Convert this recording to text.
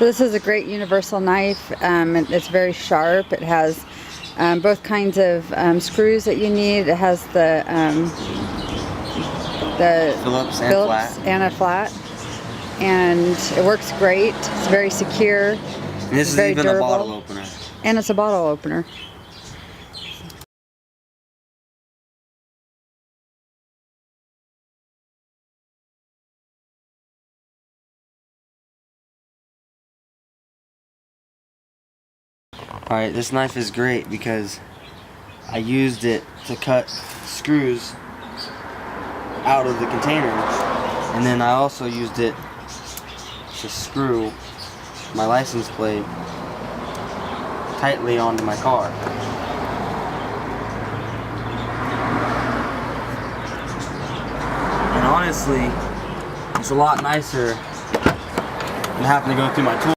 So this is a great universal knife. It's very sharp. It has both kinds of screws that you need. It has the Phillips and a flat. And it works great. It's very secure. And this is very even durable. a bottle opener. And it's a bottle opener. Alright, this knife is great because I used it to cut screws out of the containers, and then I also used it to screw my license plate tightly onto my car. And honestly, it's a lot nicer than having to go through my tools.